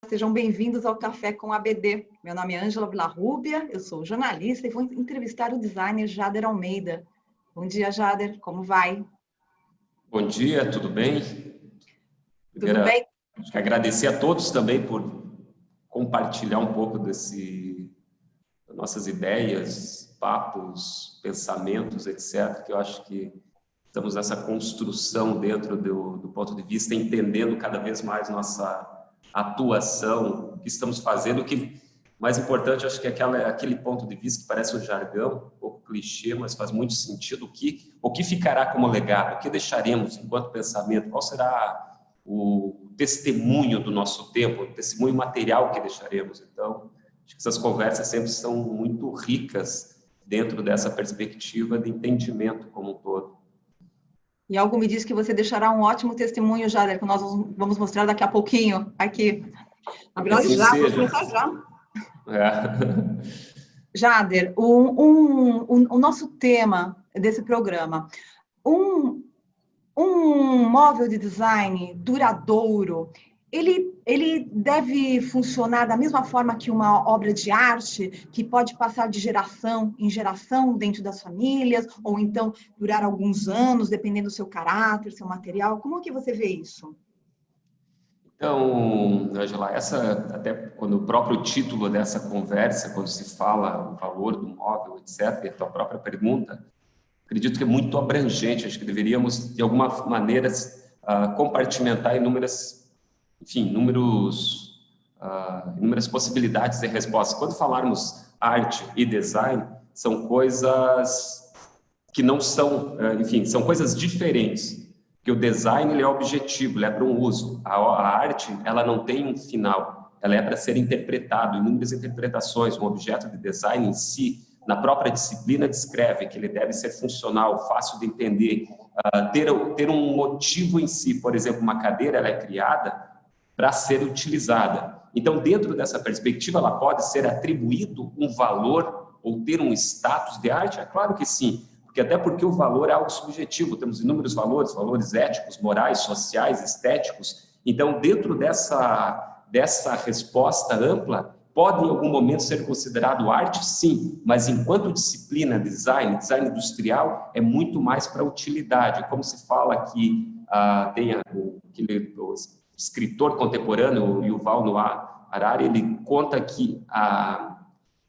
sejam bem-vindos ao Café com ABD. Meu nome é Ângela Villarrubia, eu sou jornalista e vou entrevistar o designer Jader Almeida. Bom dia, Jader, como vai? Bom dia, tudo bem? Tudo bem? Acho que agradecer a todos também por compartilhar um pouco das nossas ideias, papos, pensamentos, etc., que eu acho que estamos nessa construção dentro do ponto de vista, entendendo cada vez mais nossa atuação, o que estamos fazendo, o que mais importante, acho que é aquele ponto de vista que parece um jargão, um pouco clichê, mas faz muito sentido, o que ficará como legado, o que deixaremos enquanto pensamento, qual será o testemunho do nosso tempo, o testemunho material que deixaremos. Então, acho que essas conversas sempre são muito ricas dentro dessa perspectiva de entendimento como um todo. E algo me diz que você deixará um ótimo testemunho, Jader, que nós vamos mostrar daqui a pouquinho, aqui. Na verdade, assim já, seja. vou começar já. É. Jader, o nosso tema desse programa, um móvel de design duradouro, ele deve funcionar da mesma forma que uma obra de arte, que pode passar de geração em geração dentro das famílias, ou então durar alguns anos, dependendo do seu caráter, seu material. Como que você vê isso? Então, Angela, até quando o próprio título dessa conversa, quando se fala o valor do móvel, etc., e a tua própria pergunta, acredito que é muito abrangente. Acho que deveríamos, de alguma maneira, compartimentar inúmeras possibilidades de resposta. Quando falarmos arte e design, são coisas que não são, são coisas diferentes. Porque o design ele é objetivo, ele é para um uso. A arte, ela não tem um final, ela é para ser interpretado, inúmeras interpretações. Um objeto de design em si, na própria disciplina, descreve que ele deve ser funcional, fácil de entender, ter um motivo em si. Por exemplo, uma cadeira ela é criada para ser utilizada. Então, dentro dessa perspectiva, ela pode ser atribuído um valor ou ter um status de arte? É claro que sim. Até porque o valor é algo subjetivo, temos inúmeros valores, valores éticos, morais, sociais, estéticos. Então, dentro dessa resposta ampla, pode em algum momento ser considerado arte, sim, mas enquanto disciplina, design industrial, é muito mais para utilidade. Como se fala aqui, tem aquele escritor contemporâneo, Yuval Noah Harari, ele conta que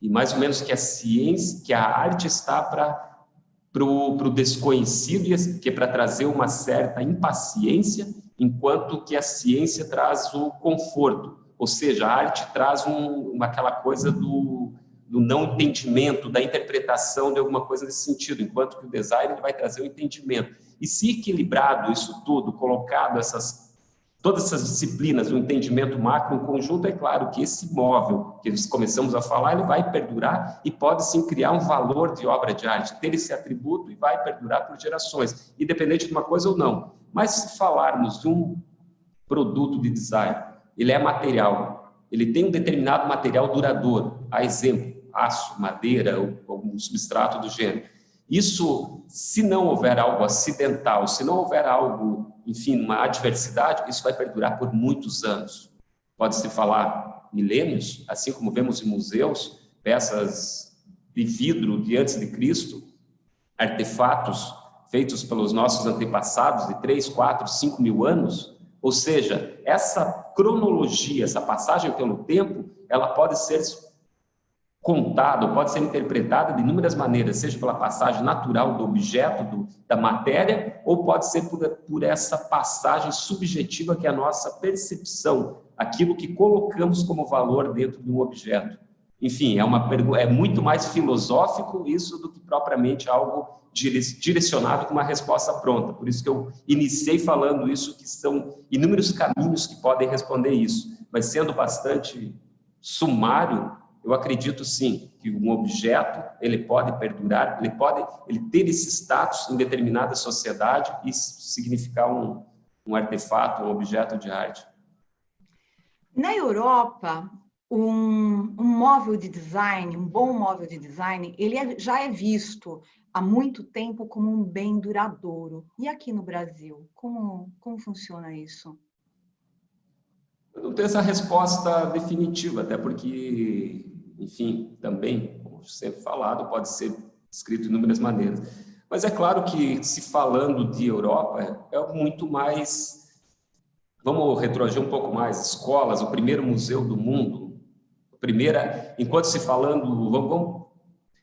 e mais ou menos que a ciência, que a arte está para o desconhecido, que é para trazer uma certa impaciência, enquanto que a ciência traz o conforto. Ou seja, a arte traz aquela coisa do não entendimento, da interpretação de alguma coisa nesse sentido, enquanto que o design ele vai trazer o entendimento. E se equilibrado isso tudo, colocado todas essas disciplinas, o entendimento macro em conjunto, é claro que esse móvel que começamos a falar, ele vai perdurar e pode sim criar um valor de obra de arte, ter esse atributo e vai perdurar por gerações, independente de uma coisa ou não. Mas se falarmos de um produto de design, ele é material, ele tem um determinado material duradouro, a exemplo, aço, madeira ou algum substrato do gênero. Isso, se não houver algo acidental, se não houver algo, enfim, uma adversidade, isso vai perdurar por muitos anos. Pode-se falar milênios, assim como vemos em museus, peças de vidro de antes de Cristo, artefatos feitos pelos nossos antepassados de 3, 4, 5 mil anos. Ou seja, essa cronologia, essa passagem pelo tempo, ela pode ser contado, pode ser interpretado de inúmeras maneiras, seja pela passagem natural do objeto, da matéria, ou pode ser por essa passagem subjetiva que é a nossa percepção, aquilo que colocamos como valor dentro de um objeto. Enfim, é muito mais filosófico isso do que propriamente algo direcionado com uma resposta pronta. Por isso que eu iniciei falando isso, que são inúmeros caminhos que podem responder isso, mas sendo bastante sumário, eu acredito sim que um objeto ele pode perdurar, ele ter esse status em determinada sociedade e significar um artefato, um objeto de arte. Na Europa, um móvel de design, um bom móvel de design, já é visto há muito tempo como um bem duradouro. E aqui no Brasil, como funciona isso? Eu não tenho essa resposta definitiva, até porque, enfim, também, como sempre falado, pode ser escrito de inúmeras maneiras. Mas é claro que, se falando de Europa, é muito mais... Vamos retroagir um pouco mais. Escolas, o primeiro museu do mundo, enquanto se falando... Vamos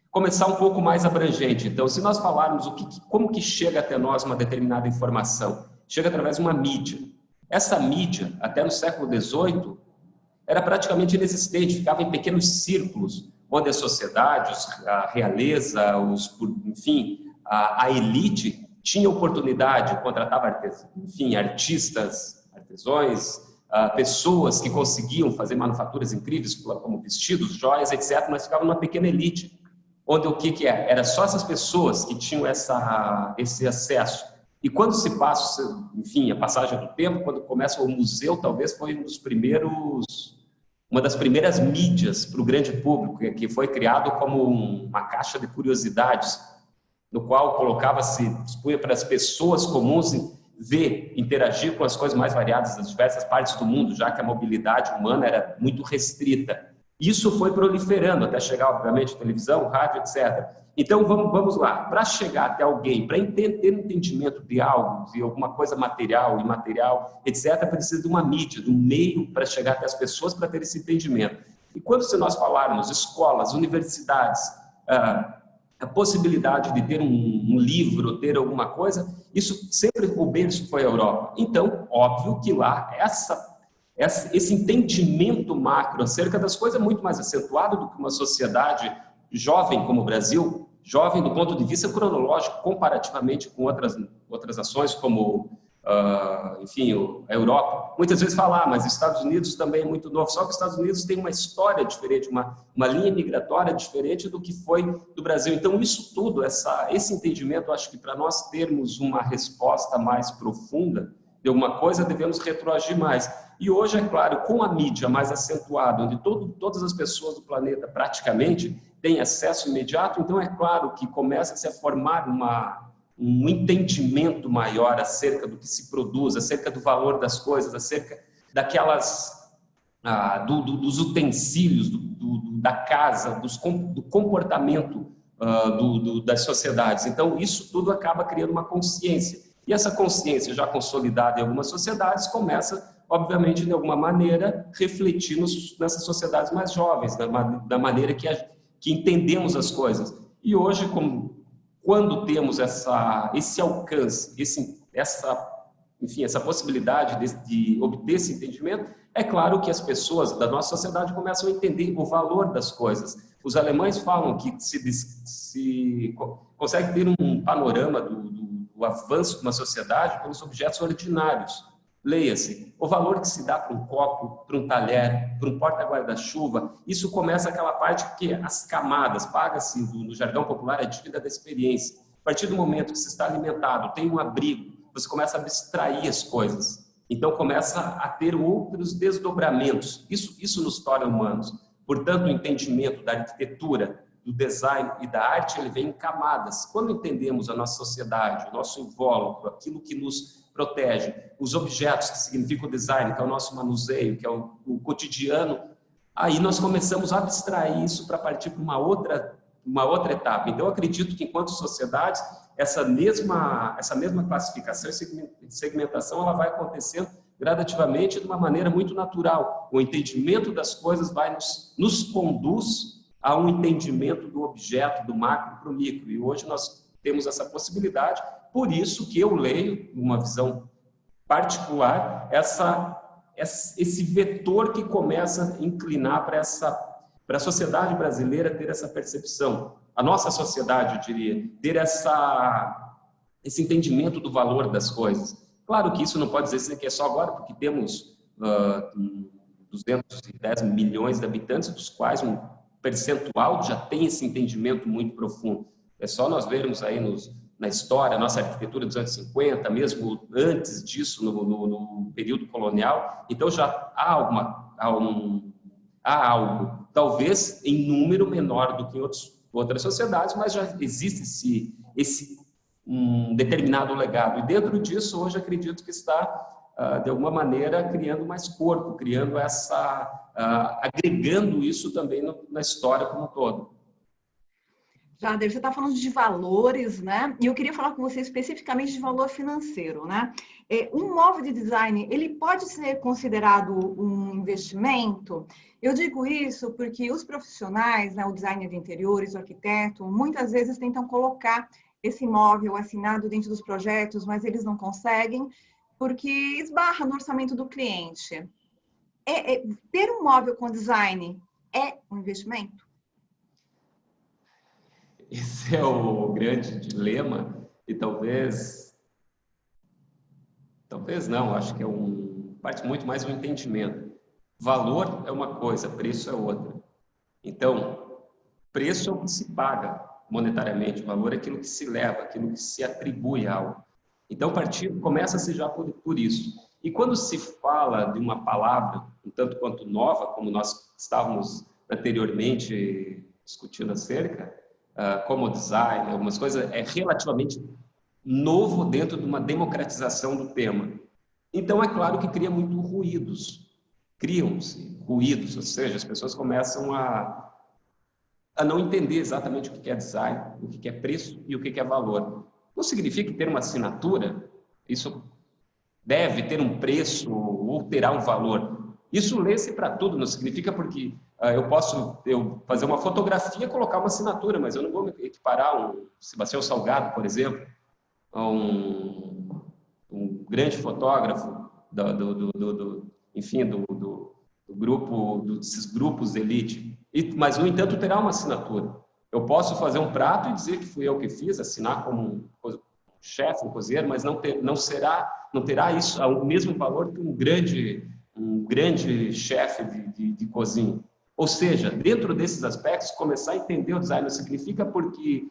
começar um pouco mais abrangente. Então, se nós falarmos como que chega até nós uma determinada informação, chega através de uma mídia. Essa mídia, até no século XVIII, era praticamente inexistente, ficava em pequenos círculos, onde a sociedade, a realeza, enfim, a elite tinha oportunidade, contratava artistas, artesãos, pessoas que conseguiam fazer manufaturas incríveis, como vestidos, joias, etc., mas ficava numa pequena elite, onde o que é? Era só essas pessoas que tinham esse acesso. E quando se passa, enfim, a passagem do tempo, quando começa o museu, talvez foi uma das primeiras mídias para o grande público, que foi criado como uma caixa de curiosidades, no qual dispunha para as pessoas comuns ver, interagir com as coisas mais variadas das diversas partes do mundo, já que a mobilidade humana era muito restrita. Isso foi proliferando até chegar, obviamente, à televisão, rádio, etc. Então, vamos lá. Para chegar até alguém, para ter entendimento de algo, de alguma coisa material, imaterial, etc., precisa de uma mídia, de um meio para chegar até as pessoas para ter esse entendimento. E quando nós falarmos escolas, universidades, a possibilidade de ter um livro, ter alguma coisa, isso sempre o berço foi a Europa. Então, óbvio que lá esse entendimento macro acerca das coisas é muito mais acentuado do que uma sociedade jovem como o Brasil, jovem do ponto de vista cronológico, comparativamente com outras nações como, enfim, a Europa. Muitas vezes falam, mas os Estados Unidos também é muito novo, só que os Estados Unidos tem uma história diferente, uma linha migratória diferente do que foi do Brasil. Então, isso tudo, esse entendimento, acho que para nós termos uma resposta mais profunda de alguma coisa, devemos retroagir mais. E hoje, é claro, com a mídia mais acentuada, onde todas as pessoas do planeta praticamente têm acesso imediato, então é claro que começa-se a formar um entendimento maior acerca do que se produz, acerca do valor das coisas, acerca dos utensílios, da casa, do comportamento das sociedades. Então, isso tudo acaba criando uma consciência. E essa consciência já consolidada em algumas sociedades começa, obviamente, de alguma maneira, refletir nessas sociedades mais jovens, da maneira que entendemos as coisas. E hoje, quando temos esse alcance, enfim, essa possibilidade de obter esse entendimento, é claro que as pessoas da nossa sociedade começam a entender o valor das coisas. Os alemães falam que se consegue ter um panorama do avanço de uma sociedade pelos objetos ordinários. Leia-se, o valor que se dá para um copo, para um talher, para um porta-guarda-chuva, isso começa aquela parte que as camadas, paga-se no jargão popular a dívida da experiência. A partir do momento que se está alimentado, tem um abrigo, você começa a abstrair as coisas. Então começa a ter outros desdobramentos. Isso nos torna humanos. Portanto, o entendimento da arquitetura, do design e da arte, ele vem em camadas. Quando entendemos a nossa sociedade, o nosso invólucro, aquilo que nos protege, os objetos que significam o design, que é o nosso manuseio, que é o cotidiano, aí nós começamos a abstrair isso para partir para uma outra etapa. Então, eu acredito que, enquanto sociedades, essa mesma classificação e segmentação ela vai acontecendo gradativamente de uma maneira muito natural. O entendimento das coisas nos conduz a um entendimento do objeto, do macro para o micro. E hoje nós temos essa possibilidade, por isso que eu leio, numa visão particular, esse vetor que começa a inclinar para a sociedade brasileira ter essa percepção. A nossa sociedade, eu diria, ter esse entendimento do valor das coisas. Claro que isso não pode dizer que é só agora, porque temos 210 milhões de habitantes, dos quais um percentual já tem esse entendimento muito profundo. É só nós vermos aí na história, a nossa arquitetura dos anos 50, mesmo antes disso, no período colonial. Então, já há algo, talvez em número menor do que em outras sociedades, mas já existe esse determinado legado. E dentro disso, hoje, acredito que está de alguma maneira, criando mais corpo, criando agregando isso também na história como um todo. Jader, você está falando de valores, né? E eu queria falar com você especificamente de valor financeiro, né? Um móvel de design, ele pode ser considerado um investimento? Eu digo isso porque os profissionais, né, o designer de interiores, o arquiteto, muitas vezes tentam colocar esse móvel assinado dentro dos projetos, mas eles não conseguem porque esbarra no orçamento do cliente. Ter um móvel com design é um investimento? Esse é o grande dilema e talvez não, acho que parte muito mais um entendimento. Valor é uma coisa, preço é outra. Então, preço é o que se paga monetariamente, valor é aquilo que se leva, aquilo que se atribui a algo. Então, começa-se já por isso. E quando se fala de uma palavra um tanto quanto nova, como nós estávamos anteriormente discutindo acerca, como design, algumas coisas, é relativamente novo dentro de uma democratização do tema. Então, é claro que cria muito ruídos. Criam-se ruídos, ou seja, as pessoas começam a não entender exatamente o que é design, o que é preço e o que é valor. Não significa que ter uma assinatura, isso deve ter um preço ou terá um valor. Isso lê-se para tudo, não significa porque eu posso fazer uma fotografia e colocar uma assinatura, mas eu não vou me equiparar a um Sebastião Salgado, por exemplo, a um grande fotógrafo enfim, do grupo, desses grupos de elite. Mas, no entanto, terá uma assinatura. Eu posso fazer um prato e dizer que fui eu que fiz, assinar como um chefe, um cozinheiro, mas não terá isso o mesmo valor que um grande chefe de cozinha. Ou seja, dentro desses aspectos, começar a entender o design não significa porque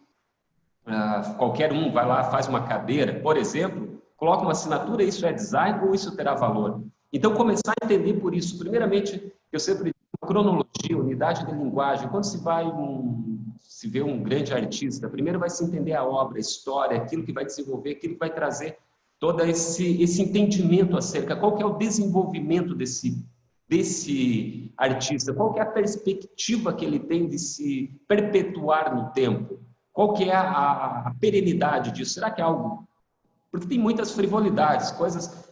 qualquer um vai lá, faz uma cadeira, por exemplo, coloca uma assinatura, isso é design ou isso terá valor? Então, começar a entender por isso. Primeiramente, eu sempre digo, cronologia, unidade de linguagem. Quando se vê um grande artista, primeiro vai se entender a obra, a história, aquilo que vai desenvolver, aquilo que vai trazer todo esse entendimento acerca, qual que é o desenvolvimento desse artista, qual que é a perspectiva que ele tem de se perpetuar no tempo, qual que é a perenidade disso, será que é algo... Porque tem muitas frivolidades,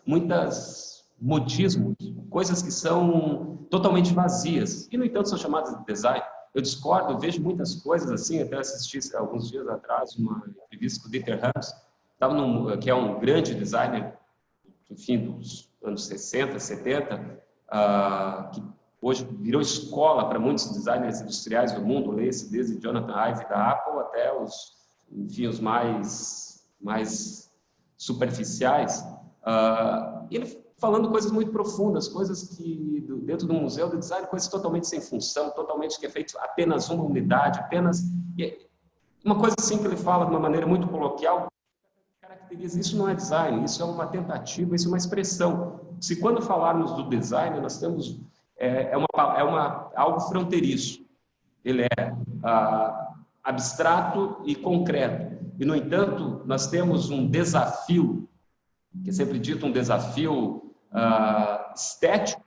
muitas modismos, coisas que são totalmente vazias, e no entanto são chamadas de design. Eu discordo, eu vejo muitas coisas assim, até assisti alguns dias atrás uma entrevista com o Dieter Rams, que é um grande designer, enfim, dos anos 60, 70, que hoje virou escola para muitos designers industriais do mundo, lê-se desde Jonathan Ive da Apple até os mais superficiais, ele falando coisas muito profundas, coisas que dentro do museu de design, coisas totalmente sem função, totalmente que é feito apenas uma unidade, uma coisa assim que ele fala de uma maneira muito coloquial, caracteriza, isso não é design, isso é uma tentativa, isso é uma expressão. Se quando falarmos do design, nós temos algo fronteiriço, ele é abstrato e concreto, e no entanto nós temos um desafio, que é sempre dito um desafio estético,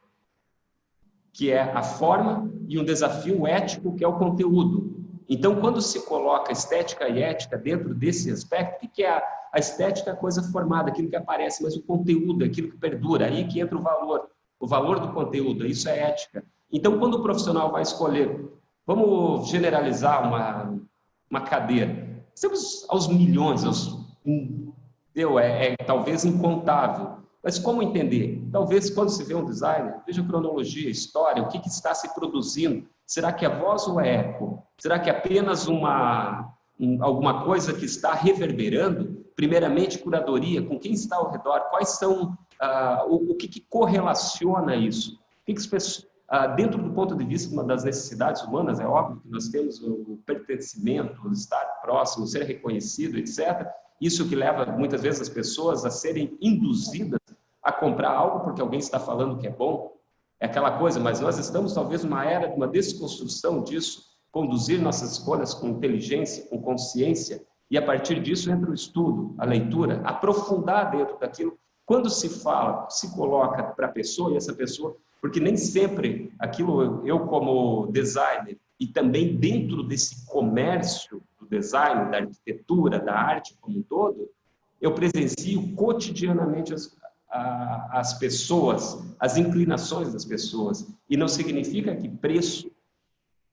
que é a forma, e um desafio ético, que é o conteúdo. Então, quando se coloca estética e ética dentro desse aspecto, o que é a estética? É a coisa formada, aquilo que aparece, mas o conteúdo, aquilo que perdura, aí que entra o valor do conteúdo, isso é ética. Então, quando o profissional vai escolher, vamos generalizar uma cadeira, estamos aos milhões, talvez incontável. Mas como entender? Talvez quando se vê um designer, veja cronologia, história, o que está se produzindo. Será que é voz ou é eco? Será que é apenas alguma coisa que está reverberando? Primeiramente, curadoria, com quem está ao redor, quais são, o que correlaciona isso? Dentro do ponto de vista das necessidades humanas, é óbvio que nós temos o pertencimento, o estar próximo, ser reconhecido, etc., isso que leva, muitas vezes, as pessoas a serem induzidas a comprar algo porque alguém está falando que é bom. É aquela coisa, mas nós estamos, talvez, numa era de uma desconstrução disso, conduzir nossas escolhas com inteligência, com consciência, e, a partir disso, entra o estudo, a leitura, aprofundar dentro daquilo Quando se fala, se coloca para a pessoa, e essa pessoa, porque nem sempre aquilo, eu como designer, e também dentro desse comércio do design, da arquitetura, da arte como um todo, eu presencio cotidianamente as pessoas, as inclinações das pessoas. E não significa que preço,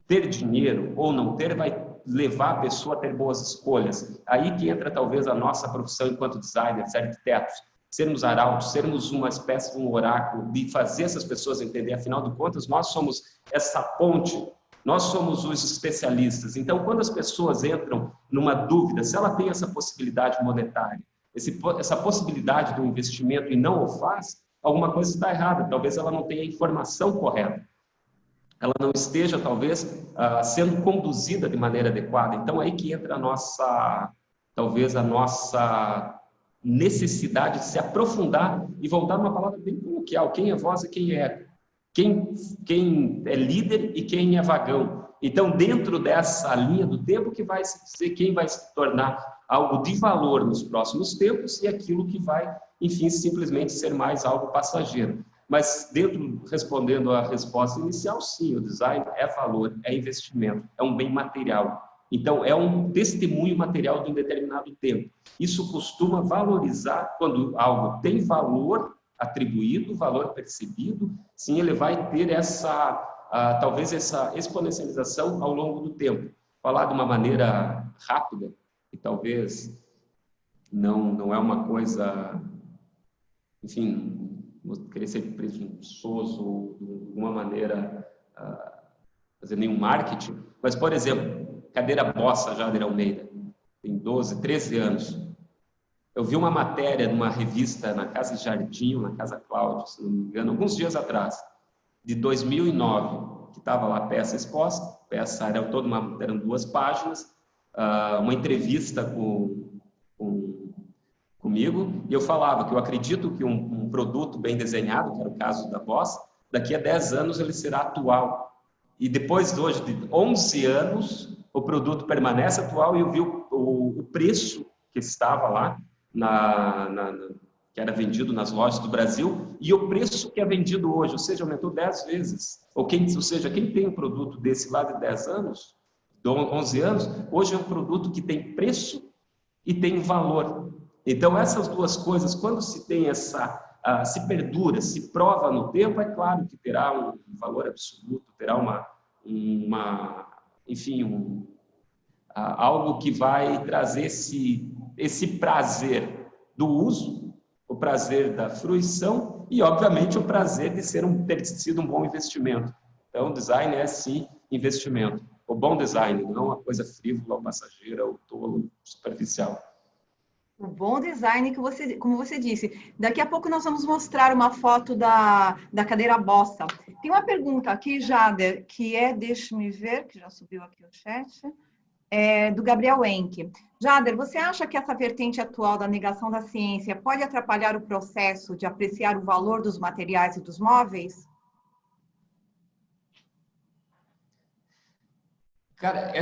ter dinheiro ou não ter, vai levar a pessoa a ter boas escolhas. Aí que entra talvez a nossa profissão enquanto designers, arquitetos, sermos arautos, sermos uma espécie de um oráculo, de fazer essas pessoas entender, afinal de contas, nós somos essa ponte, nós somos os especialistas. Então, quando as pessoas entram numa dúvida, se ela tem essa possibilidade monetária, essa possibilidade do investimento e não o faz, alguma coisa está errada, talvez ela não tenha a informação correta. Ela não esteja, talvez, sendo conduzida de maneira adequada. Então, aí que entra talvez a nossa necessidade de se aprofundar e voltar numa palavra bem coloquial, quem é voz e quem é. Quem é líder e quem é vagão. Então, dentro dessa linha do tempo, que vai se dizer quem vai se tornar algo de valor nos próximos tempos e aquilo que vai, enfim, simplesmente ser mais algo passageiro. Mas respondendo à resposta inicial, sim, o design é valor, é investimento, é um bem material. Então, é um testemunho material de um determinado tempo. Isso costuma valorizar quando algo tem valor atribuído, valor percebido, sim, ele vai ter talvez essa exponencialização ao longo do tempo. Falar de uma maneira rápida, e talvez não é uma coisa, enfim, não querer ser presunçoso ou de alguma maneira fazer nenhum marketing, mas, por exemplo, cadeira Bossa, Jader Almeida, tem 12, 13 anos. Eu vi uma matéria numa revista na Casa Jardim, na Casa Cláudio, se não me engano, alguns dias atrás, de 2009, que estava lá a peça exposta, a peça eram 2 páginas, uma entrevista comigo, e eu falava que eu acredito que um produto bem desenhado, que era o caso da Bossa, daqui a 10 anos ele será atual. E depois hoje de 11 anos, o produto permanece atual e eu vi o preço que estava lá, que era vendido nas lojas do Brasil, e o preço que é vendido hoje, ou seja, aumentou 10 vezes. Ou seja, quem tem um produto desse lá de 10 anos, de 11 anos, hoje é um produto que tem preço e tem valor. Então, essas duas coisas, quando se tem se perdura, se prova no tempo, é claro que terá um valor absoluto, terá enfim, algo que vai trazer esse prazer do uso, o prazer da fruição e, obviamente, o prazer de ter sido um bom investimento. Então, design é, sim, investimento. O bom design, não uma coisa frívola, ou passageira, ou tolo, superficial. O bom design, como você disse. Daqui a pouco nós vamos mostrar uma foto da cadeira Bossa. Tem uma pergunta aqui, Jader, que deixa-me ver, que já subiu aqui o chat, do Gabriel Enck. Jader, você acha que essa vertente atual da negação da ciência pode atrapalhar o processo de apreciar o valor dos materiais e dos móveis? Cara,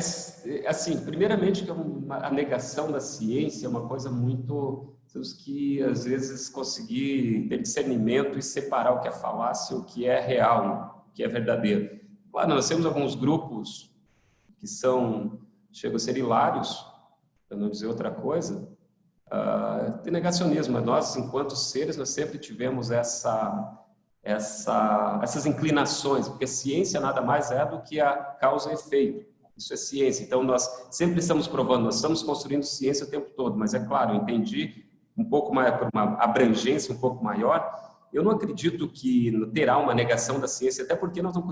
assim, primeiramente, que a negação da ciência é uma coisa muito... Temos que, às vezes, conseguir ter discernimento e separar o que é falácia e o que é real, o que é verdadeiro. Claro, nós temos alguns grupos que chegam a ser hilários, para não dizer outra coisa, de negacionismo. Nós, enquanto seres, nós sempre tivemos essas inclinações, porque a ciência nada mais é do que a causa e efeito. Isso é ciência. Então, nós sempre estamos provando, nós estamos construindo ciência o tempo todo, mas é claro, eu entendi um pouco mais, por uma abrangência um pouco maior, eu não acredito que terá uma negação da ciência, até porque nós não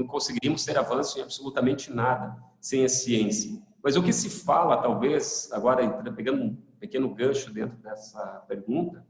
conseguiríamos ter avanço em absolutamente nada sem a ciência. Mas o que se fala, talvez, agora pegando um pequeno gancho dentro dessa pergunta,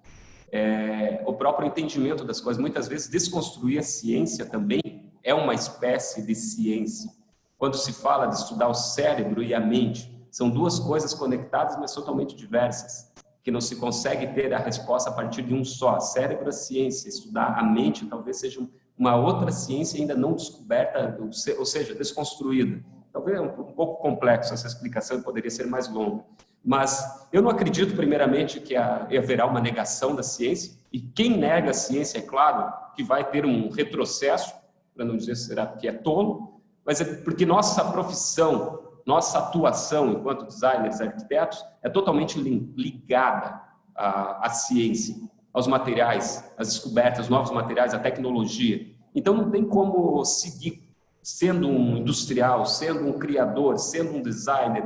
é o próprio entendimento das coisas. Muitas vezes, desconstruir a ciência também é uma espécie de ciência. Quando se fala de estudar o cérebro e a mente, são duas coisas conectadas, mas totalmente diversas, que não se consegue ter a resposta a partir de um só. Cérebro é ciência, estudar a mente talvez seja uma outra ciência ainda não descoberta, ou seja, desconstruída. Talvez um pouco complexo essa explicação, poderia ser mais longa. Mas eu não acredito, primeiramente, que haverá uma negação da ciência. E quem nega a ciência, é claro, que vai ter um retrocesso, para não dizer será porque é tolo, mas é porque nossa profissão, nossa atuação enquanto designers, arquitetos, é totalmente ligada à ciência, aos materiais, às descobertas, novos materiais, à tecnologia. Então não tem como seguir sendo um industrial, sendo um criador, sendo um designer,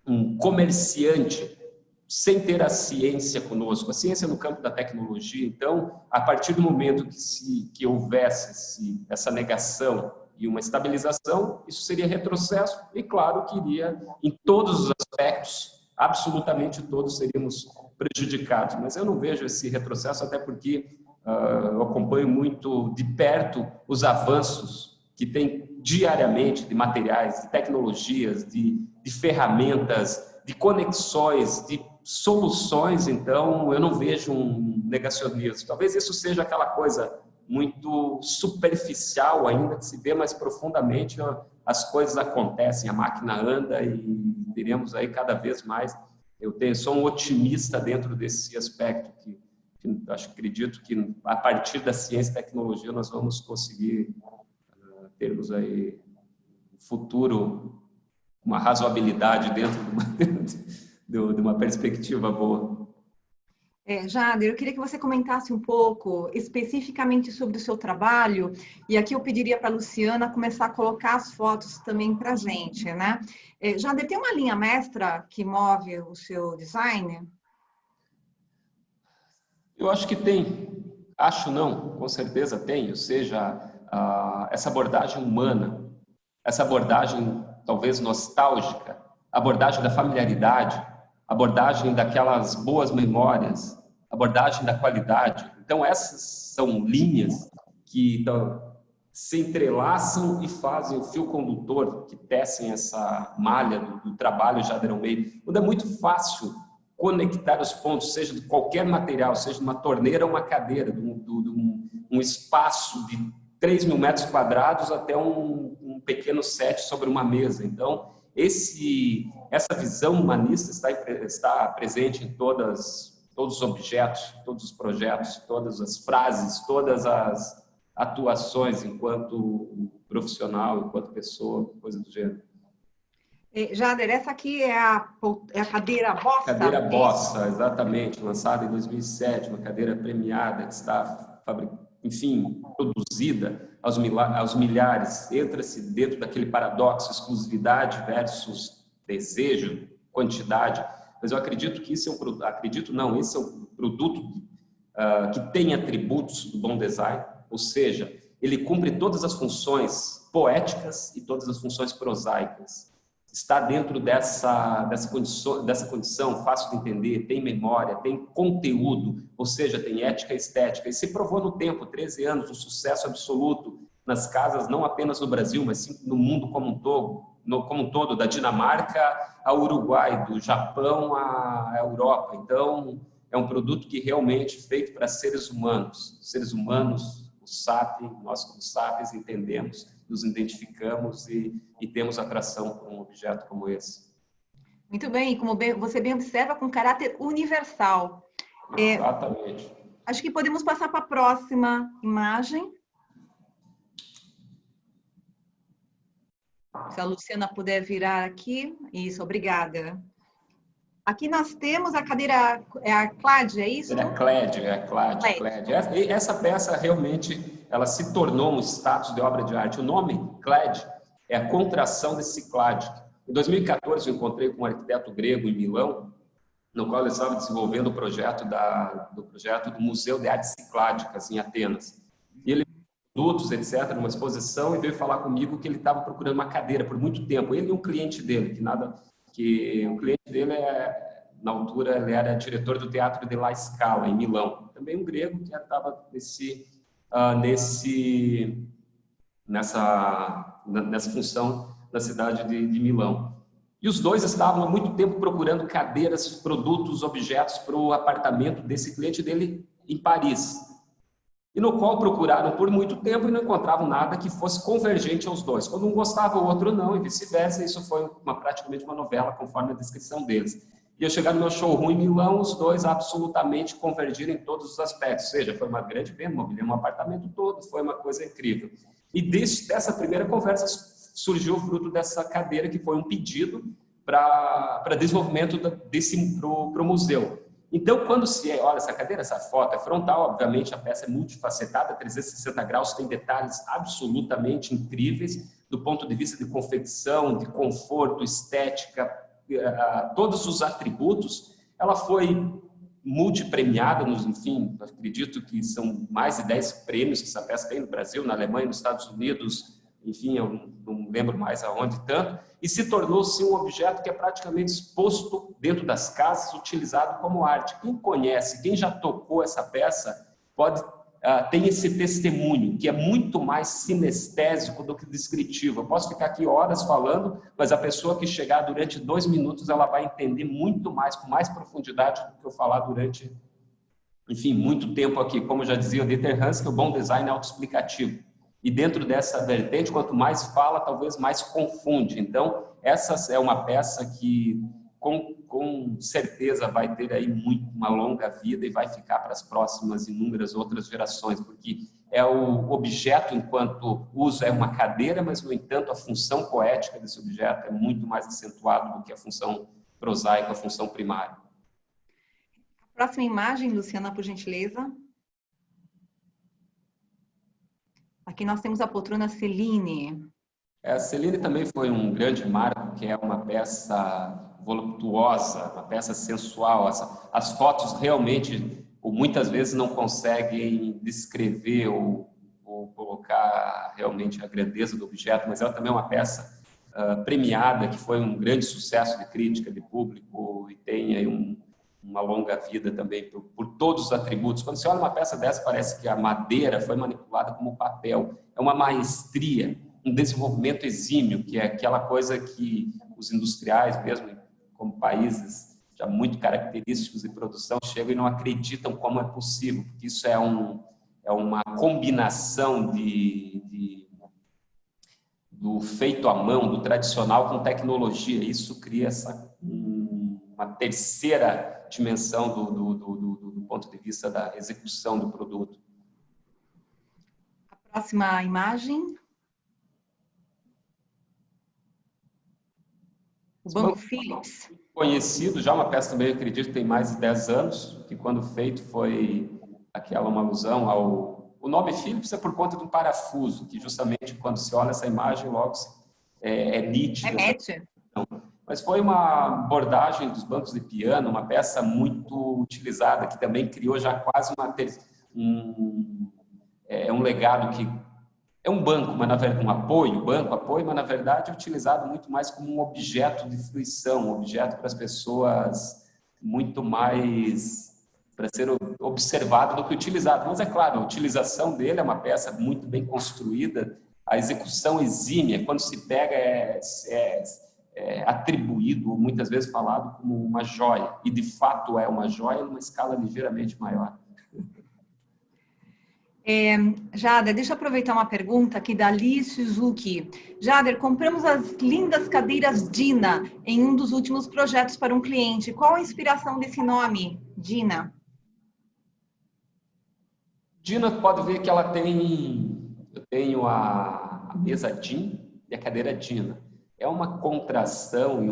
um comerciante, sem ter a ciência conosco, a ciência no campo da tecnologia. Então, a partir do momento que houvesse essa negação e uma estabilização, isso seria retrocesso e, claro, que iria, em todos os aspectos, absolutamente todos seríamos prejudicados. Mas eu não vejo esse retrocesso, até porque eu acompanho muito de perto os avanços que tem diariamente de materiais, de tecnologias, de ferramentas, de conexões, de soluções. Então eu não vejo um negacionismo. Talvez isso seja aquela coisa muito superficial ainda, que se vê mais profundamente, as coisas acontecem, a máquina anda e teremos aí cada vez mais. Sou um otimista dentro desse aspecto, que acredito que a partir da ciência e tecnologia nós vamos conseguir termos aí um futuro, uma razoabilidade dentro de uma perspectiva boa. Jader, eu queria que você comentasse um pouco especificamente sobre o seu trabalho, e aqui eu pediria para a Luciana começar a colocar as fotos também para a gente, né? Jader, tem uma linha mestra que move o seu design? Eu acho que tem. Acho não, com certeza tem. Ou seja, essa abordagem humana, essa abordagem talvez nostálgica, abordagem da familiaridade, abordagem daquelas boas memórias, abordagem da qualidade. Então, essas são linhas que se entrelaçam e fazem o fio condutor, que tecem essa malha do trabalho Jader Almeida. Quando é muito fácil conectar os pontos, seja de qualquer material, seja de uma torneira ou uma cadeira, um espaço de 3.000 metros quadrados até um pequeno set sobre uma mesa. Então, essa visão humanista está presente em todos os objetos, todos os projetos, todas as frases, todas as atuações enquanto profissional, enquanto pessoa, coisa do gênero. Jader, essa aqui é a cadeira Bossa? Cadeira Bossa, exatamente, lançada em 2007, uma cadeira premiada que está, enfim, produzida aos milhares. Entra-se dentro daquele paradoxo, exclusividade versus desejo, quantidade. Mas eu acredito que esse é um produto que tem atributos do bom design, ou seja, ele cumpre todas as funções poéticas e todas as funções prosaicas. Está dentro dessa condição fácil de entender, tem memória, tem conteúdo, ou seja, tem ética e estética. E se provou no tempo, 13 anos, um sucesso absoluto nas casas, não apenas no Brasil, mas sim no mundo como um todo, da Dinamarca ao Uruguai, do Japão à Europa. Então, é um produto que realmente é feito para seres humanos. Seres humanos, nós como sapiens entendemos, nos identificamos e temos atração por um objeto como esse. Muito bem, como você bem observa, com caráter universal. Exatamente. Acho que podemos passar para a próxima imagem. Se a Luciana puder virar aqui. Isso, obrigada. Aqui nós temos a cadeira, a CLAD, é isso? É a CLAD. Essa peça realmente ela se tornou um status de obra de arte. O nome CLAD é a contração desse CLAD. Em 2014 eu encontrei com um arquiteto grego em Milão, no qual ele estava desenvolvendo o projeto do Museu de Artes Cicládicas em Atenas. E ele produtos, etc., numa exposição, e veio falar comigo que ele estava procurando uma cadeira por muito tempo. Ele e um cliente dele, o cliente dele na altura, ele era diretor do Teatro de La Scala, em Milão. Também um grego que estava nessa função na cidade de Milão. E os dois estavam há muito tempo procurando cadeiras, produtos, objetos para o apartamento desse cliente dele em Paris. E no qual procuraram por muito tempo e não encontravam nada que fosse convergente aos dois. Quando um gostava, o outro não, e vice-versa. Isso foi praticamente uma novela, conforme a descrição deles. e eu chegar no meu showroom em Milão, os dois absolutamente convergiram em todos os aspectos. Ou seja, foi uma grande venda, mobiliei um apartamento todo, foi uma coisa incrível. E dessa primeira conversa surgiu o fruto dessa cadeira, que foi um pedido para desenvolvimento para o museu. Então, quando se olha essa cadeira, essa foto é frontal, obviamente a peça é multifacetada, 360 graus, tem detalhes absolutamente incríveis do ponto de vista de confecção, de conforto, estética, todos os atributos. Ela foi multipremiada, enfim, acredito que são mais de 10 prêmios que essa peça tem no Brasil, na Alemanha, nos Estados Unidos, enfim, eu não lembro mais aonde tanto, e se tornou-se um objeto que é praticamente exposto dentro das casas, utilizado como arte. Quem conhece, quem já tocou essa peça, tem esse testemunho, que é muito mais sinestésico do que descritivo. Eu posso ficar aqui horas falando, mas a pessoa que chegar durante 2 minutos, ela vai entender muito mais, com mais profundidade do que eu falar durante, enfim, muito tempo aqui. Como já dizia o Dieter Hans, que o bom design é autoexplicativo. E dentro dessa vertente, quanto mais fala, talvez mais confunde. Então, essa é uma peça que, com certeza, vai ter aí uma longa vida e vai ficar para as próximas inúmeras outras gerações, porque o objeto, enquanto uso, é uma cadeira, mas, no entanto, a função poética desse objeto é muito mais acentuada do que a função prosaica, a função primária. Próxima imagem, Luciana, por gentileza. Aqui nós temos a poltrona Celine. A Celine também foi um grande marco, que é uma peça voluptuosa, uma peça sensual. As fotos realmente, muitas vezes, não conseguem descrever ou colocar realmente a grandeza do objeto, mas ela também é uma peça premiada, que foi um grande sucesso de crítica, de público, e tem aí uma longa vida também por todos os atributos. Quando você olha uma peça dessa, parece que a madeira foi manipulada como papel. É uma maestria, um desenvolvimento exímio, que é aquela coisa que os industriais, mesmo como países já muito característicos de produção, chegam e não acreditam como é possível, porque isso é uma combinação do feito à mão, do tradicional com tecnologia. Isso cria uma terceira dimensão do ponto de vista da execução do produto. A próxima imagem. O Banco Philips. Conhecido, já uma peça também, acredito que tem mais de 10 anos, que quando feito foi uma alusão ao... O nome Philips é por conta de um parafuso, que justamente quando se olha essa imagem, logo é nítido. Remete. Mas foi uma abordagem dos bancos de piano, uma peça muito utilizada, que também criou já quase um legado que é um banco, mas na verdade um apoio, mas na verdade é utilizado muito mais como um objeto de fruição, um objeto para as pessoas muito mais para ser observado do que utilizado. Mas é claro, a utilização dele é uma peça muito bem construída, a execução exímia, quando se pega é atribuído, muitas vezes falado como uma joia, e de fato é uma joia numa escala ligeiramente maior. Jader, deixa eu aproveitar uma pergunta aqui da Liz Suzuki. Jader, compramos as lindas cadeiras Dina em um dos últimos projetos para um cliente. Qual a inspiração desse nome, Dina? Dina, pode ver que ela eu tenho a mesa DIN e a cadeira Dina. É uma contração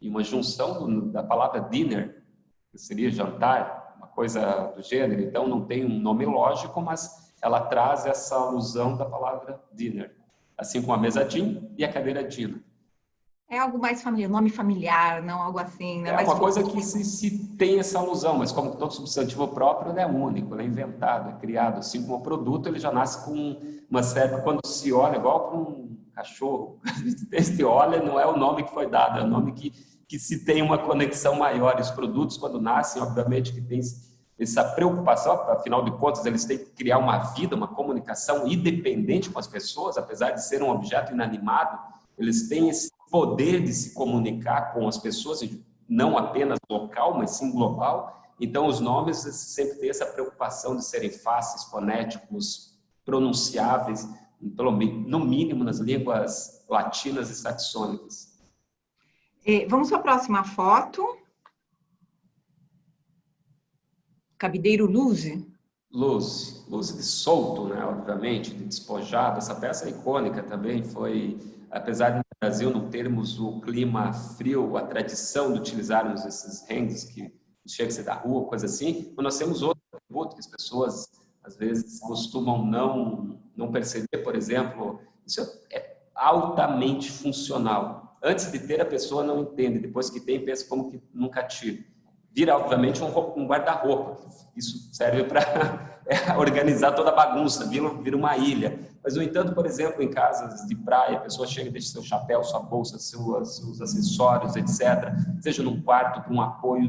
e uma junção da palavra dinner, que seria jantar, uma coisa do gênero. Então, não tem um nome lógico, mas ela traz essa alusão da palavra dinner. Assim como a mesa DIN e a cadeira Dina. É algo mais familiar, nome familiar, não algo assim, né? É uma coisa que se tem essa alusão, mas como todo substantivo próprio, ele é único, ele é inventado, é criado. Assim como o produto, ele já nasce com uma certa... Quando se olha, igual para um cachorro, se olha, não é o nome que foi dado, é o nome que se tem uma conexão maior. E os produtos, quando nascem, obviamente que tem essa preocupação, afinal de contas, eles têm que criar uma vida, uma comunicação independente com as pessoas, apesar de ser um objeto inanimado, eles têm esse poder de se comunicar com as pessoas, não apenas local, mas sim global. Então, os nomes sempre têm essa preocupação de serem fáceis, fonéticos, pronunciáveis, no mínimo nas línguas latinas e saxônicas. Vamos para a próxima foto. Cabideiro Luze. Luz de solto, né? Obviamente, de despojado. Essa peça é icônica também, foi, apesar de no Brasil não termos o clima frio, a tradição de utilizarmos esses rendos que chega a ser da rua, coisa assim, mas nós temos outro atributo que as pessoas às vezes costumam não perceber, por exemplo, isso é altamente funcional. Antes de ter, a pessoa não entende, depois que tem, pensa como que nunca tive. Vira, obviamente, um guarda-roupa. Isso serve para organizar toda a bagunça, vira uma ilha. Mas, no entanto, por exemplo, em casas de praia, a pessoa chega e deixa seu chapéu, sua bolsa, seus acessórios, etc. Seja num quarto com um apoio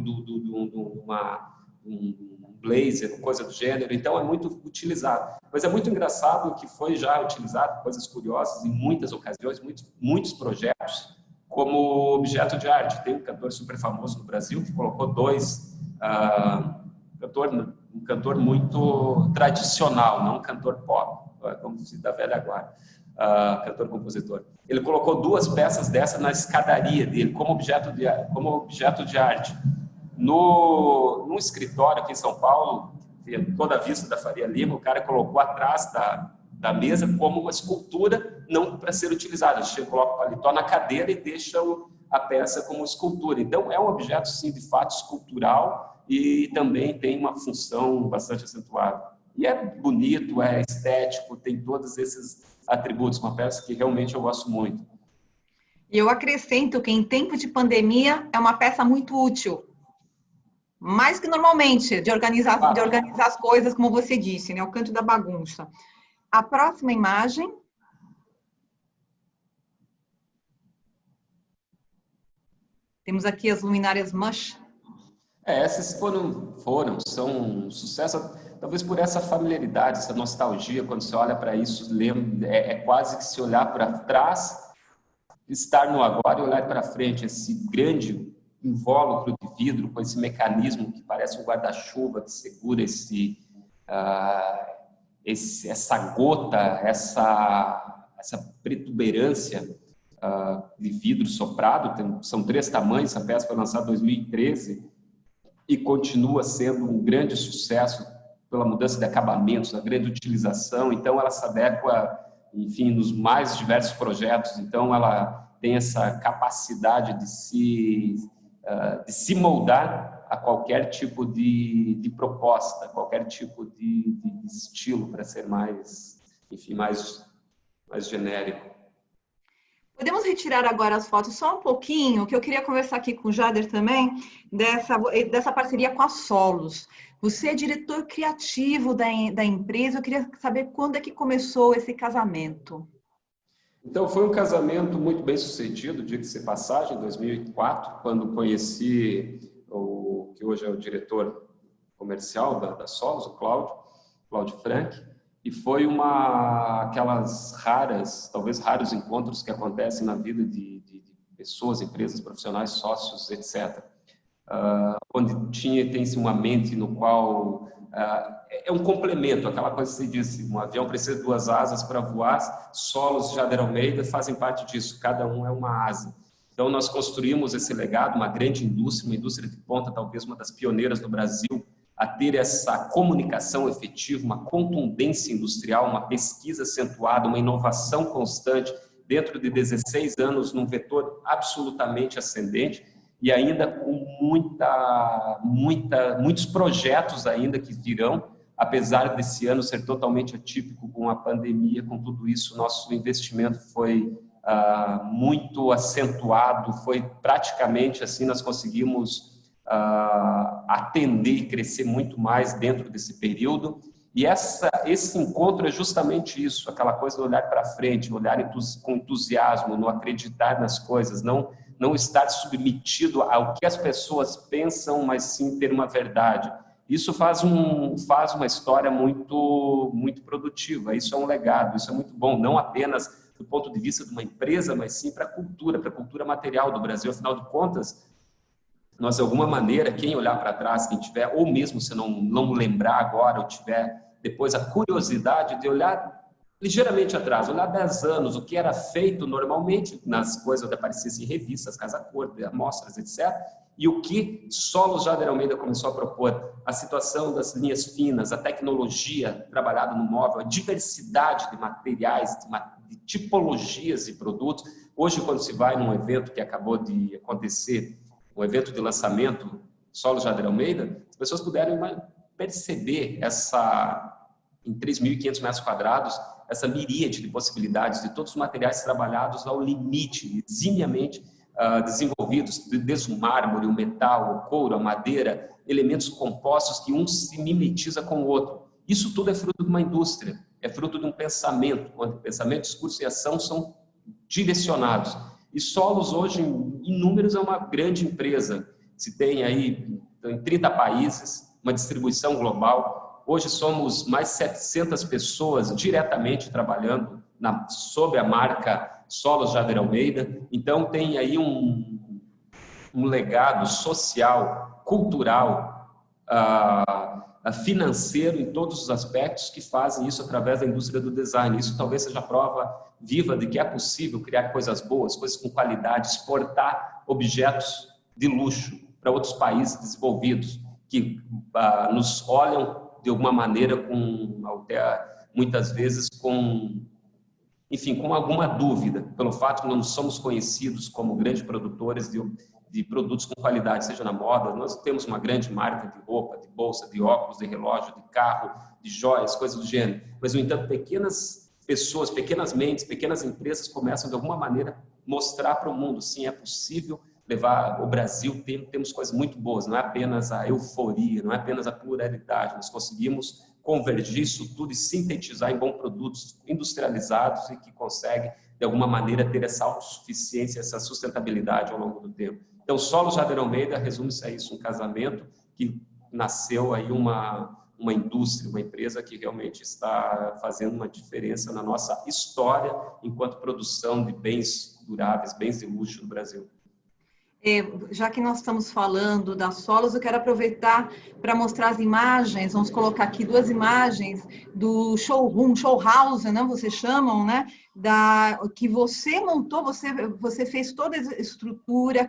um blazer, coisa do gênero. Então, é muito utilizado. Mas é muito engraçado que foi já utilizado, coisas curiosas, em muitas ocasiões, muitos projetos, como objeto de arte. Tem um cantor super famoso no Brasil que colocou um cantor muito tradicional, não um cantor pop, como se da velha guarda, cantor-compositor. Ele colocou 2 peças dessa na escadaria dele, como objeto de arte. Num escritório aqui em São Paulo, toda a vista da Faria Lima, o cara colocou atrás da mesa como uma escultura, não para ser utilizada. A gente coloca o paletó na cadeira e deixa a peça como escultura. Então, é um objeto, sim, de fato escultural e também tem uma função bastante acentuada. E é bonito, é estético, tem todos esses atributos. Uma peça que realmente eu gosto muito. E eu acrescento que em tempo de pandemia é uma peça muito útil. Mais que normalmente, de organizar as coisas, como você disse, né? O canto da bagunça. A próxima imagem. Temos aqui as luminárias Mush. Essas são um sucesso, talvez por essa familiaridade, essa nostalgia, quando você olha para isso, é quase que se olhar para trás, estar no agora e olhar para frente, esse grande invólucro de vidro com esse mecanismo que parece um guarda-chuva que segura essa gota, essa protuberância de vidro soprado. São 3 tamanhos. Essa peça foi lançada em 2013 e continua sendo um grande sucesso pela mudança de acabamentos, a grande utilização. Então, ela se adequa, enfim, nos mais diversos projetos. Então, ela tem essa capacidade de se moldar a qualquer tipo de proposta, qualquer tipo de estilo, para ser mais, enfim, mais genérico. Podemos retirar agora as fotos só um pouquinho, que eu queria conversar aqui com o Jader também, dessa parceria com a Solos. Você é diretor criativo da empresa, eu queria saber quando é que começou esse casamento. Então, foi um casamento muito bem sucedido, diga-se de passagem, em 2004, quando conheci o que hoje é o diretor comercial da Solos, o Cláudio Frank, e foi aquelas talvez raros encontros que acontecem na vida de pessoas, empresas, profissionais, sócios, etc. Onde tem-se uma mente no qual é um complemento, aquela coisa que você disse, um avião precisa de 2 asas para voar, Solos e Jader Almeida fazem parte disso, cada um é uma asa. Então, nós construímos esse legado, uma grande indústria, uma indústria de ponta, talvez uma das pioneiras no Brasil, a ter essa comunicação efetiva, uma contundência industrial, uma pesquisa acentuada, uma inovação constante, dentro de 16 anos, num vetor absolutamente ascendente, e ainda com muitos projetos ainda que virão, apesar desse ano ser totalmente atípico com a pandemia, com tudo isso, nosso investimento foi muito acentuado, foi praticamente assim, nós conseguimos atender e crescer muito mais dentro desse período. E esse encontro é justamente isso, aquela coisa de olhar para frente, olhar com entusiasmo, não acreditar nas coisas, não estar submetido ao que as pessoas pensam, mas sim ter uma verdade. Isso faz uma história muito, muito produtiva, isso é um legado, isso é muito bom, não apenas do ponto de vista de uma empresa, mas sim para a cultura material do Brasil. Afinal de contas, nós, de alguma maneira, quem olhar para trás, quem tiver, ou mesmo se não lembrar agora, ou tiver depois a curiosidade de olhar ligeiramente atrás, olhar 10 anos, o que era feito normalmente nas coisas que aparecessem em revistas, Casa Cor, amostras, etc., e o que Solos Jader Almeida começou a propor, a situação das linhas finas, a tecnologia trabalhada no móvel, a diversidade de materiais, de tipologias de produtos. Hoje, quando se vai num evento que acabou de acontecer, um evento de lançamento, Solos Jader Almeida, as pessoas puderam perceber em 3.500 metros quadrados, essa miríade de possibilidades de todos os materiais trabalhados ao limite, eximiamente desenvolvidos, desde o mármore, o metal, o couro, a madeira, elementos compostos que um se mimetiza com o outro. Isso tudo é fruto de uma indústria, é fruto de um pensamento, onde pensamento, discurso e ação são direcionados. E Solos, hoje, em números, é uma grande empresa. Se tem aí em 30 países, uma distribuição global. Hoje somos mais 700 pessoas diretamente trabalhando sob a marca Solos Jader Almeida. Então, tem aí um legado social, cultural, financeiro em todos os aspectos que fazem isso através da indústria do design. Isso talvez seja a prova viva de que é possível criar coisas boas, coisas com qualidade, exportar objetos de luxo para outros países desenvolvidos que nos olham de alguma maneira até muitas vezes com alguma dúvida, pelo fato de não somos conhecidos como grandes produtores de produtos com qualidade, seja na moda. Nós temos uma grande marca de roupa, de bolsa, de óculos, de relógio, de carro, de joias, coisas do gênero. Mas, no entanto, pequenas pessoas, pequenas mentes, pequenas empresas começam, de alguma maneira, mostrar para o mundo, sim, é possível levar o Brasil, temos coisas muito boas, não é apenas a euforia, não é apenas a pluralidade, nós conseguimos convergir isso tudo e sintetizar em bons produtos industrializados e que conseguem, de alguma maneira, ter essa autossuficiência, essa sustentabilidade ao longo do tempo. Então, Solos Jader Almeida resume-se a isso, um casamento que nasceu aí uma indústria, uma empresa que realmente está fazendo uma diferença na nossa história enquanto produção de bens duráveis, bens de luxo no Brasil. Já que nós estamos falando da Solos, eu quero aproveitar para mostrar as imagens. Vamos colocar aqui 2 imagens do showroom, show house, né? Vocês chamam, né? Que você montou, você fez toda a estrutura,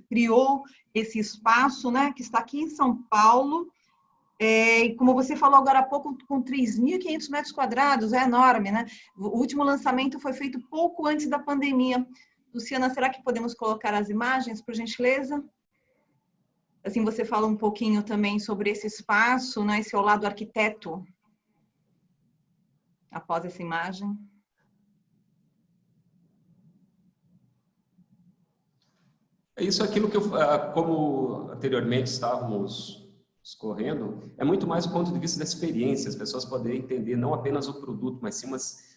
criou esse espaço, né? Que está aqui em São Paulo. E como você falou agora há pouco, com 3.500 metros quadrados, é enorme, né? O último lançamento foi feito pouco antes da pandemia. Luciana, será que podemos colocar as imagens, por gentileza? Assim, você fala um pouquinho também sobre esse espaço, né? Esse é o lado arquiteto. Após essa imagem. Isso é aquilo que como anteriormente estávamos escorrendo, é muito mais do ponto de vista da experiência, as pessoas poderem entender não apenas o produto, mas sim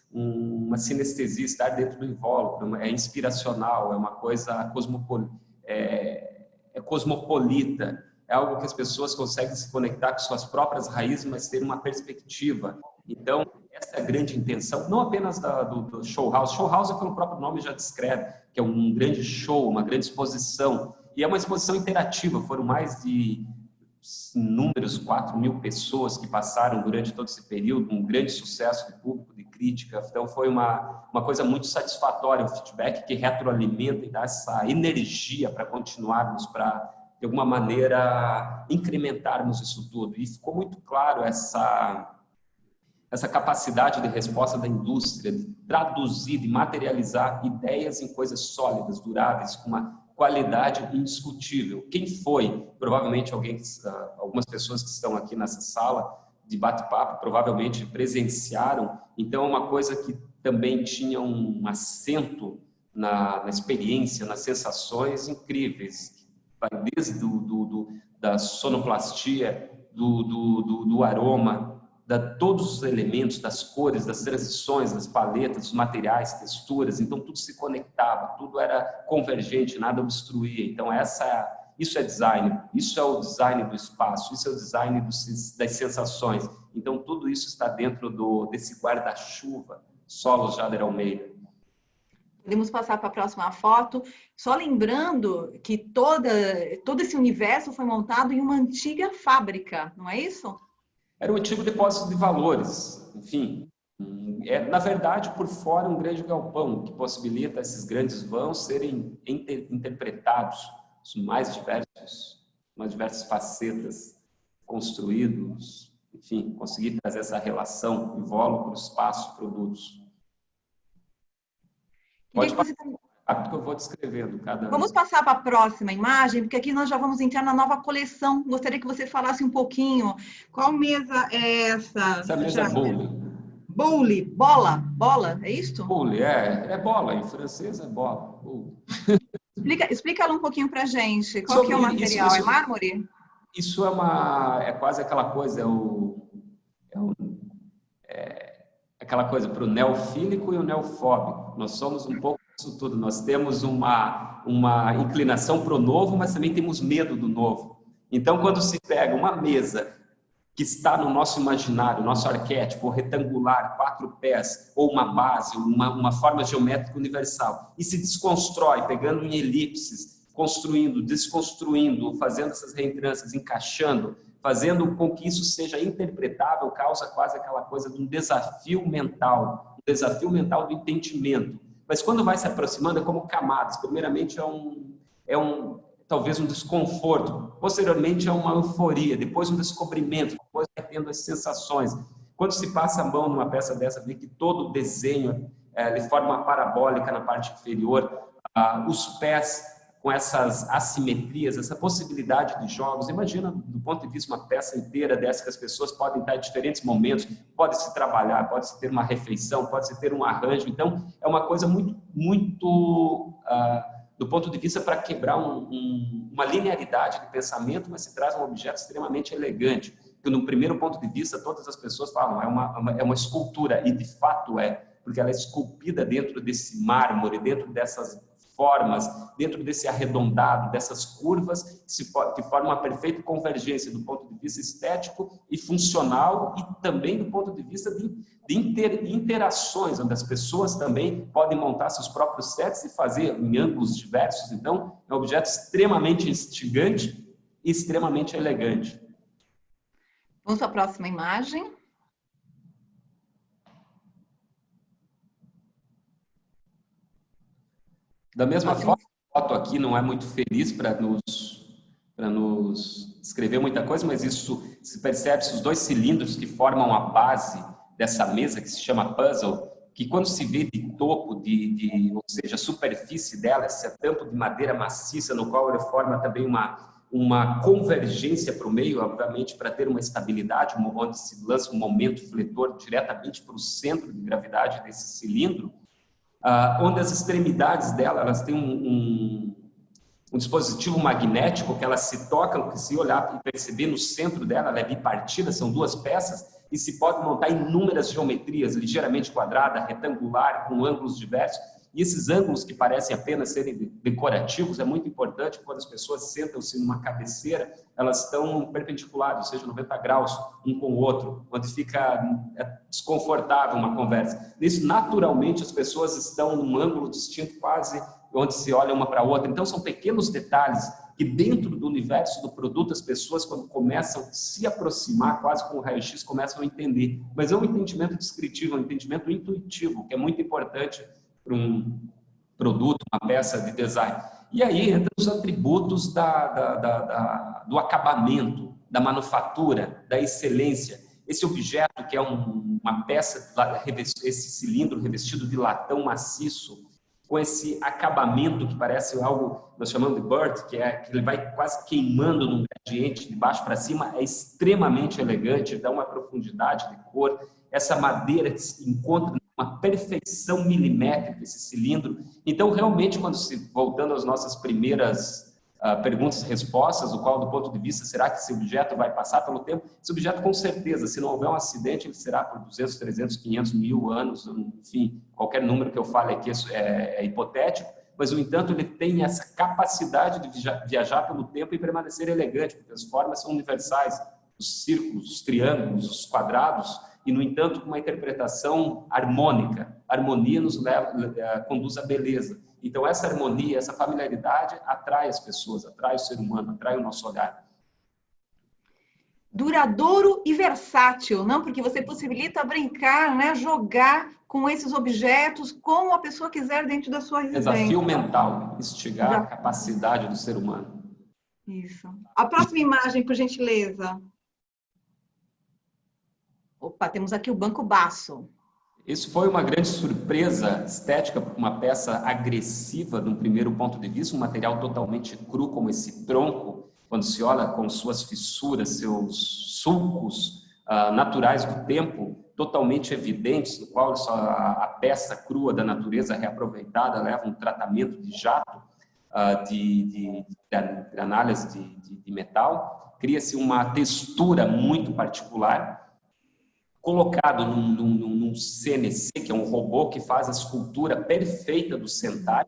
uma sinestesia, estar dentro do invólucro, é inspiracional, é uma coisa cosmopolita, é algo que as pessoas conseguem se conectar com suas próprias raízes, mas ter uma perspectiva. Então, essa é a grande intenção, não apenas do show house. Show house, pelo próprio nome já descreve, que é um grande show, uma grande exposição, e é uma exposição interativa, foram mais de inúmeros 4.000 pessoas que passaram durante todo esse período, um grande sucesso de público, de crítica. Então, foi uma coisa muito satisfatória, um feedback que retroalimenta e dá essa energia para continuarmos, para, de alguma maneira, incrementarmos isso tudo. E ficou muito claro essa capacidade de resposta da indústria, de traduzir, de materializar ideias em coisas sólidas, duráveis, com uma qualidade indiscutível. Quem foi? Provavelmente algumas pessoas que estão aqui nessa sala de bate-papo provavelmente presenciaram. Então, é uma coisa que também tinha um acento na experiência, nas sensações incríveis. Vai desde da sonoplastia, do aroma, todos os elementos, das cores, das transições, das paletas, dos materiais, texturas. Então, tudo se conectava, tudo era convergente, nada obstruía. Então, isso é design, isso é o design do espaço, isso é o design das sensações. Então, tudo isso está dentro desse guarda-chuva, Solos Jader Almeida. Podemos passar para a próxima foto. Só lembrando que todo esse universo foi montado em uma antiga fábrica, não é isso? Era um antigo depósito de valores, enfim. Na verdade, por fora, um grande galpão que possibilita esses grandes vãos serem interpretados, os mais diversas facetas, construídos, enfim, conseguir trazer essa relação invólucro, espaço, produtos. Pode passar rápido que eu vou descrevendo cada... Vamos passar para a próxima imagem, porque aqui nós já vamos entrar na nova coleção. Gostaria que você falasse um pouquinho. Qual mesa é essa? Essa mesa é bowling. Bowling, bola, é isso? Bowling, é bola, em francês é bola. Explica ela um pouquinho para a gente. Qual que é o material? É mármore? Isso é quase aquela coisa, aquela coisa para o neofílico e o neofóbico. Nós somos um pouco isso tudo. Nós temos uma inclinação para o novo, mas também temos medo do novo. Então, quando se pega uma mesa que está no nosso imaginário, nosso arquétipo retangular, 4 pés, ou uma base, uma forma geométrica universal, e se desconstrói, pegando em elipses, construindo, desconstruindo, fazendo essas reentrâncias, encaixando, fazendo com que isso seja interpretável, causa quase aquela coisa de um desafio mental do entendimento. Mas quando vai se aproximando, é como camadas. Primeiramente talvez um desconforto, posteriormente é uma euforia, depois um descobrimento, depois vai tendo as sensações. Quando se passa a mão numa peça dessa, vê que todo o desenho ele forma uma parabólica na parte inferior, os pés com essas assimetrias, essa possibilidade de jogos. Imagina, do ponto de vista de uma peça inteira dessa, que as pessoas podem estar em diferentes momentos, pode-se trabalhar, pode-se ter uma refeição, pode-se ter um arranjo. Então, é uma coisa muito do ponto de vista para quebrar uma linearidade de pensamento, mas se traz um objeto extremamente elegante, que no primeiro ponto de vista todas as pessoas falam, é uma escultura, e de fato porque ela é esculpida dentro desse mármore, dentro dessas formas, dentro desse arredondado, dessas curvas, que formam uma perfeita convergência do ponto de vista estético e funcional, e também do ponto de vista de interações, onde as pessoas também podem montar seus próprios sets e fazer em ângulos diversos. Então, é um objeto extremamente instigante e extremamente elegante. Vamos para a próxima imagem. Da mesma forma, a foto aqui não é muito feliz para nos descrever muita coisa, mas isso se percebe, os 2 cilindros que formam a base dessa mesa, que se chama puzzle, que quando se vê de topo, ou seja, a superfície dela, esse tampo de madeira maciça, no qual ele forma também uma convergência para o meio, obviamente, para ter uma estabilidade, onde se lança um momento fletor diretamente para o centro de gravidade desse cilindro, onde as extremidades dela, elas têm um dispositivo magnético que elas se tocam, que se olhar e perceber no centro dela, ela é bipartida, são 2 peças, e se pode montar inúmeras geometrias, ligeiramente quadrada, retangular, com ângulos diversos, e esses ângulos que parecem apenas serem decorativos, é muito importante quando as pessoas sentam-se numa cabeceira, elas estão perpendiculares, ou seja, 90 graus um com o outro, onde fica desconfortável uma conversa. Nisso, naturalmente, as pessoas estão num ângulo distinto, quase onde se olha uma para a outra. Então, são pequenos detalhes que dentro do universo do produto, as pessoas, quando começam a se aproximar, quase com o raio-x, começam a entender. Mas é um entendimento descritivo, um entendimento intuitivo, que é muito importante para um produto, uma peça de design. E aí entram os atributos do acabamento, da manufatura, da excelência. Esse objeto, que é uma peça, esse cilindro revestido de latão maciço, com esse acabamento que parece algo, nós chamamos de burnt, que ele vai quase queimando num gradiente de baixo para cima, é extremamente elegante, dá uma profundidade de cor. Essa madeira que se encontra uma perfeição milimétrica, esse cilindro. Então, realmente, voltando às nossas primeiras perguntas e respostas, o qual, do ponto de vista, será que esse objeto vai passar pelo tempo? Esse objeto, com certeza, se não houver um acidente, ele será por 200, 300, 500 mil anos, enfim, qualquer número que eu fale aqui é hipotético, mas, no entanto, ele tem essa capacidade de viajar pelo tempo e permanecer elegante, porque as formas são universais, os círculos, os triângulos, os quadrados, e, no entanto, com uma interpretação harmônica. A harmonia conduz à beleza. Então, essa harmonia, essa familiaridade atrai as pessoas, atrai o ser humano, atrai o nosso olhar. duradouro e versátil, não? Porque você possibilita brincar, né? Jogar com esses objetos como a pessoa quiser dentro da sua residência. Desafio mental, instigar a capacidade do ser humano. Isso. A próxima imagem, por gentileza. Opa, temos aqui o Banco Basso. Isso foi uma grande surpresa estética, porque uma peça agressiva, num primeiro ponto de vista, um material totalmente cru, como esse tronco, quando se olha com suas fissuras, seus sulcos naturais do tempo, totalmente evidentes, no qual a peça crua da natureza reaproveitada leva um tratamento de jato, de análise de metal, cria-se uma textura muito particular, colocado num CNC, que é um robô que faz a escultura perfeita do Centauri,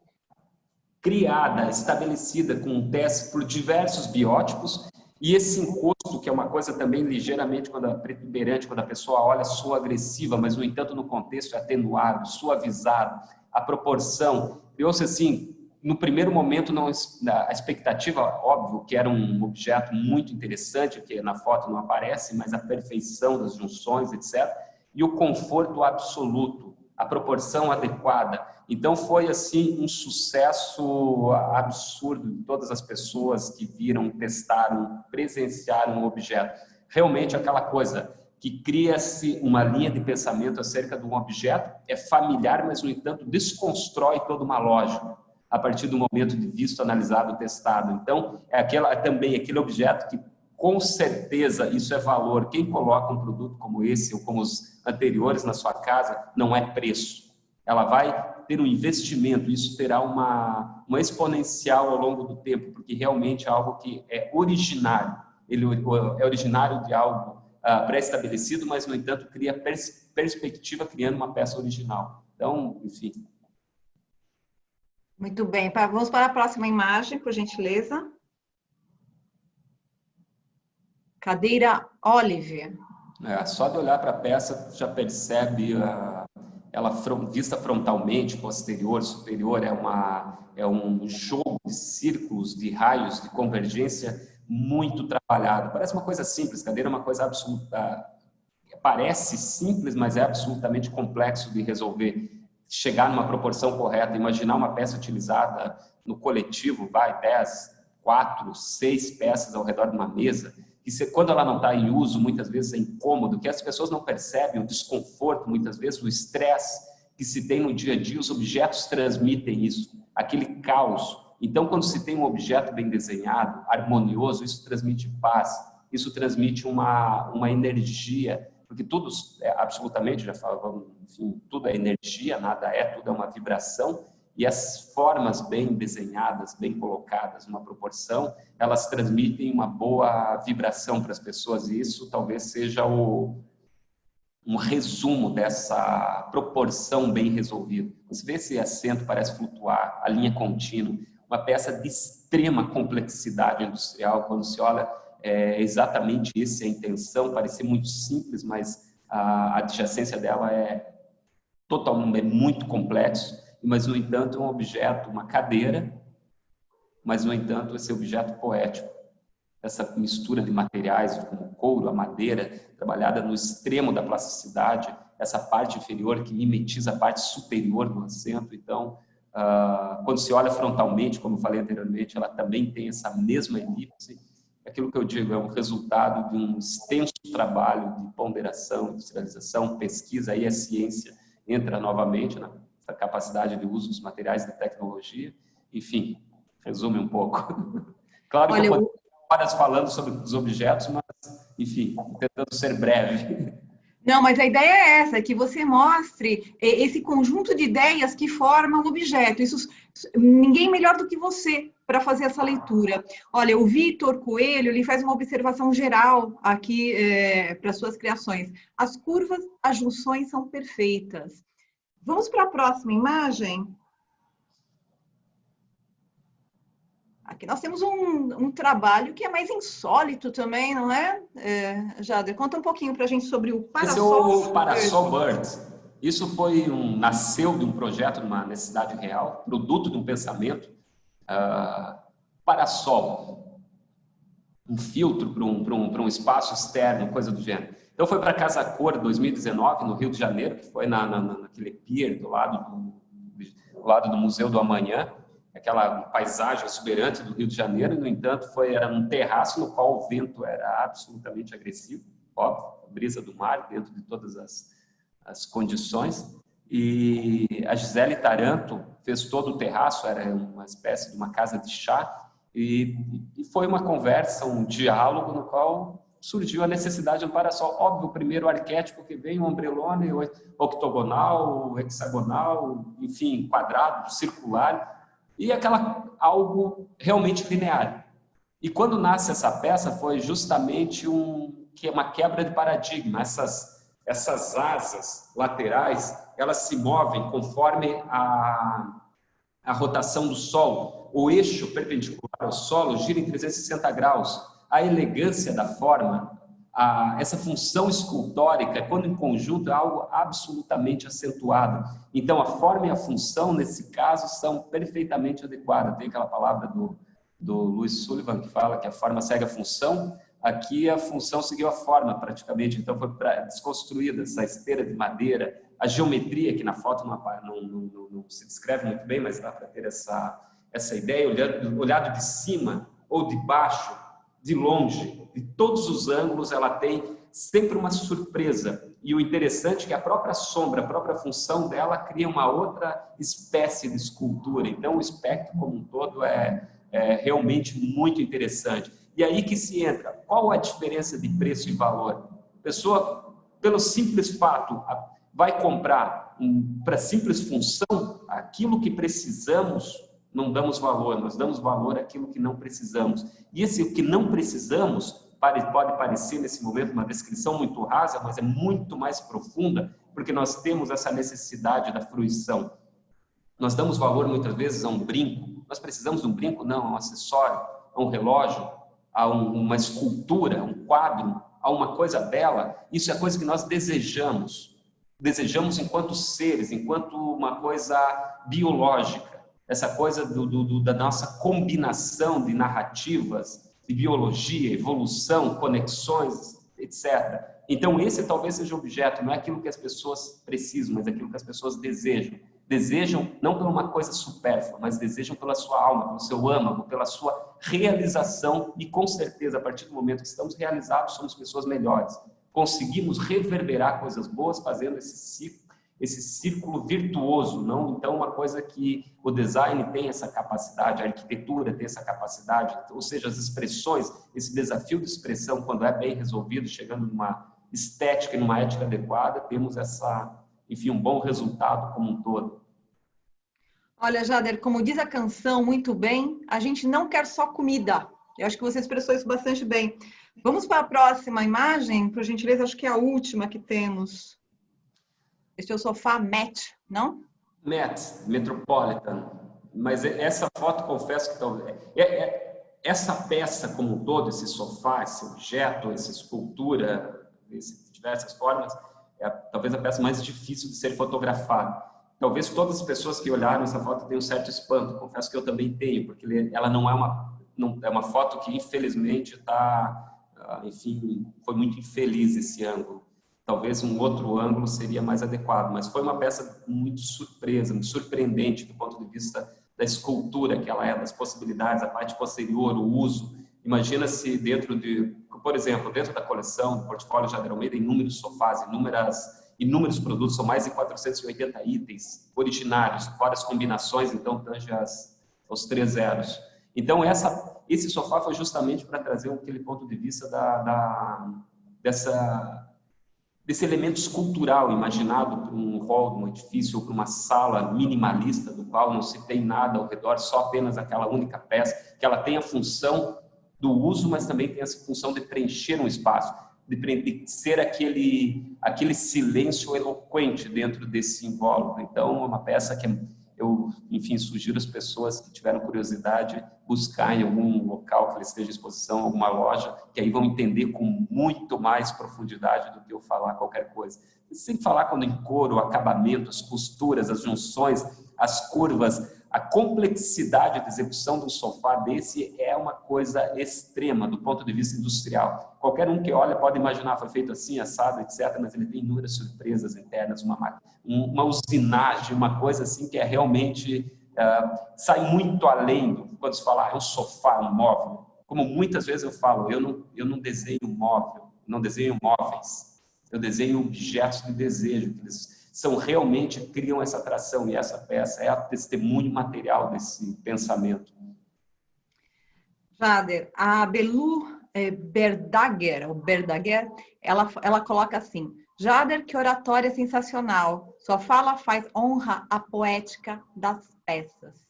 criada, estabelecida com um teste por diversos biótipos, e esse encosto, que é uma coisa também ligeiramente preponderante, quando a pessoa olha, soa agressiva, mas, no entanto, no contexto é atenuado, suavizado, a proporção, criou-se assim, no primeiro momento, não, a expectativa, óbvio, que era um objeto muito interessante, que na foto não aparece, mas a perfeição das junções, etc., e o conforto absoluto, a proporção adequada. Então, foi, assim, um sucesso absurdo de todas as pessoas que viram, testaram, presenciaram o objeto. Realmente, aquela coisa que cria-se uma linha de pensamento acerca de um objeto, é familiar, mas, no entanto, desconstrói toda uma lógica a partir do momento de visto, analisado, testado. Então, também aquele objeto que, com certeza, isso é valor. Quem coloca um produto como esse ou como os anteriores na sua casa, não é preço. Ela vai ter um investimento, isso terá uma exponencial ao longo do tempo, porque realmente é algo que é originário. Ele é originário de algo pré-estabelecido, mas, no entanto, cria perspectiva criando uma peça original. Então, enfim. Muito bem. Vamos para a próxima imagem, por gentileza. Cadeira Olive. Só de olhar para a peça, já percebe ela vista frontalmente, posterior, superior, é um jogo de círculos, de raios, de convergência muito trabalhado. Parece uma coisa simples, cadeira é uma coisa absoluta, parece simples, mas é absolutamente complexo de resolver. Chegar numa proporção correta, imaginar uma peça utilizada no coletivo, 10, 4, 6 peças ao redor de uma mesa, que quando ela não está em uso, muitas vezes é incômodo, que as pessoas não percebem o desconforto, muitas vezes o estresse que se tem no dia a dia, os objetos transmitem isso, aquele caos. Então, quando se tem um objeto bem desenhado, harmonioso, isso transmite paz, isso transmite uma energia, porque tudo, absolutamente, já falamos, enfim, tudo é energia, nada tudo é uma vibração, e as formas bem desenhadas, bem colocadas, numa proporção, elas transmitem uma boa vibração para as pessoas, e isso talvez seja um resumo dessa proporção bem resolvida. Você vê esse assento, parece flutuar, a linha contínua, uma peça de extrema complexidade industrial, quando se olha, exatamente essa a intenção, parecer muito simples, mas a adjacência dela é muito complexo, mas, no entanto, é um objeto, uma cadeira, mas, no entanto, esse objeto poético, essa mistura de materiais, como o couro, a madeira, trabalhada no extremo da plasticidade, essa parte inferior que mimetiza a parte superior do assento. Então, quando se olha frontalmente, como eu falei anteriormente, ela também tem essa mesma elipse. Aquilo que eu digo é um resultado de um extenso trabalho de ponderação, industrialização, pesquisa, aí a ciência entra novamente na capacidade de uso dos materiais da tecnologia. Enfim, resume um pouco. Claro que eu poderia horas falando sobre os objetos, mas, enfim, tentando ser breve. Não, mas a ideia é essa, que você mostre esse conjunto de ideias que formam o objeto. Ninguém melhor do que você para fazer essa leitura. Olha, o Vitor Coelho, ele faz uma observação geral aqui para suas criações. As curvas, as junções são perfeitas. Vamos para a próxima imagem. Aqui nós temos um trabalho que é mais insólito também, não é? Jader, conta um pouquinho para a gente sobre o Parasol. Esse é o Parasol Bird. Isso nasceu de um projeto, de uma necessidade real, produto de um pensamento. Parasol. filtro para um espaço externo, coisa do gênero. Então foi para a Casa Cor 2019, no Rio de Janeiro, que foi naquele pier do lado do Museu do Amanhã, aquela paisagem exuberante do Rio de Janeiro, e, no entanto, era um terraço no qual o vento era absolutamente agressivo, óbvio, a brisa do mar, dentro de todas as condições. E a Gisele Taranto fez todo o terraço, era uma espécie de uma casa de chá, e foi uma conversa, um diálogo no qual surgiu a necessidade de um parasol. Óbvio, o primeiro arquétipo que veio, um ombrelone, octogonal, hexagonal, enfim, quadrado, circular, e algo realmente linear. E quando nasce essa peça, foi justamente uma quebra de paradigma. Essas asas laterais, elas se movem conforme a rotação do solo. O eixo perpendicular ao solo gira em 360 graus. A elegância da forma, essa função escultórica, quando em conjunto, é algo absolutamente acentuado. Então, a forma e a função, nesse caso, são perfeitamente adequadas. Tem aquela palavra do Louis Sullivan que fala que a forma segue a função. Aqui a função seguiu a forma, praticamente. Então, foi desconstruída essa esteira de madeira, a geometria, que na foto não se descreve muito bem, mas dá para ter essa ideia, olhado de cima ou de baixo, de longe, de todos os ângulos, ela tem sempre uma surpresa. E o interessante é que a própria sombra, a própria função dela cria uma outra espécie de escultura. Então, o espectro como um todo é realmente muito interessante. E aí que se entra, qual a diferença de preço e valor? A pessoa, pelo simples fato, vai comprar para simples função, aquilo que precisamos, não damos valor, nós damos valor àquilo que não precisamos. E esse que não precisamos pode parecer nesse momento uma descrição muito rasa, mas é muito mais profunda, porque nós temos essa necessidade da fruição. Nós damos valor muitas vezes a um brinco. Nós precisamos de um brinco? Não, a um acessório, a um relógio, a uma escultura, a um quadro, a uma coisa bela. Isso é coisa que nós desejamos. Desejamos enquanto seres, enquanto uma coisa biológica. Essa coisa da nossa combinação de narrativas, de biologia, evolução, conexões, etc. Então, esse talvez seja o objeto, não é aquilo que as pessoas precisam, mas aquilo que as pessoas desejam. Desejam não por uma coisa supérflua, mas desejam pela sua alma, pelo seu âmago, pela sua realização. E, com certeza, a partir do momento que estamos realizados, somos pessoas melhores. Conseguimos reverberar coisas boas fazendo esse círculo virtuoso, não? Então, uma coisa que o design tem essa capacidade, a arquitetura tem essa capacidade, ou seja, as expressões, esse desafio de expressão, quando é bem resolvido, chegando numa estética e numa ética adequada, temos enfim, um bom resultado como um todo. Olha, Jader, como diz a canção muito bem, a gente não quer só comida. Eu acho que você expressou isso bastante bem. Vamos para a próxima imagem, por gentileza, acho que é a última que temos. Este é o sofá Met, não? Met, Metropolitan. Mas essa foto, confesso que talvez... essa peça como um todo, esse sofá, esse objeto, essa escultura, de diversas formas, é talvez a peça mais difícil de ser fotografada. Talvez todas as pessoas que olharam essa foto tenham um certo espanto. Confesso que eu também tenho, porque ela não é uma foto que, infelizmente, enfim, foi muito infeliz esse ângulo. Talvez um outro ângulo seria mais adequado, mas foi uma peça muito surpresa, muito surpreendente do ponto de vista da escultura que ela é, das possibilidades, a parte posterior, o uso. Imagina-se por exemplo, dentro da coleção do portfólio Jader Almeida, inúmeros sofás, inúmeros produtos, são mais de 480 itens originários, fora as combinações, então tange aos 3 zeros. Então, esse sofá foi justamente para trazer aquele ponto de vista desse elemento escultural imaginado por um hall de um edifício ou por uma sala minimalista, do qual não se tem nada ao redor, só apenas aquela única peça, que ela tem a função do uso, mas também tem essa função de preencher um espaço, de ser aquele silêncio eloquente dentro desse invólucro. Então, é uma peça que eu, enfim, sugiro às pessoas que tiveram curiosidade buscar em algum local que ele esteja em exposição, alguma loja, que aí vão entender com muito mais profundidade do que eu falar qualquer coisa. Sem falar quando em cor, o acabamento, as costuras, as junções, as curvas, a complexidade de execução de um sofá desse é uma coisa extrema do ponto de vista industrial. Qualquer um que olha pode imaginar, foi feito assim, assado, etc., mas ele tem inúmeras surpresas internas, uma usinagem, uma coisa assim que é realmente sai muito além do quando se fala é um sofá, um móvel. Como muitas vezes eu falo, eu não desenho móvel, não desenho móveis, eu desenho objetos de desejo, que eles realmente criam essa atração, e essa peça é a testemunho material desse pensamento. Jader, a Belu Berdaguer, ela coloca assim: Jader, que oratória sensacional, sua fala faz honra à poética das peças.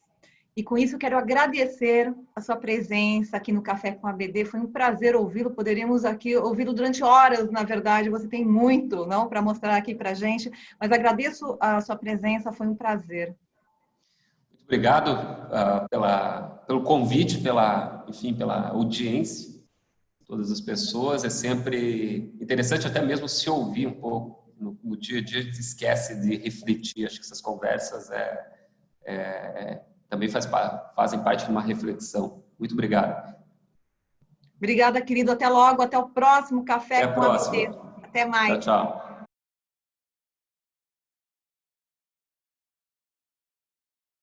E com isso quero agradecer a sua presença aqui no Café com a BD. Foi um prazer ouvi-lo. Poderíamos aqui ouvi-lo durante horas, na verdade. Você tem muito, não, para mostrar aqui para a gente. Mas agradeço a sua presença. Foi um prazer. Muito obrigado pelo convite, pela audiência de todas as pessoas. É sempre interessante até mesmo se ouvir um pouco. No dia a dia a gente esquece de refletir. Acho que essas conversas também fazem parte de uma reflexão. Muito obrigado. Obrigada, querido. Até logo. Até o próximo Café com a BD. Até mais. Tchau, tchau.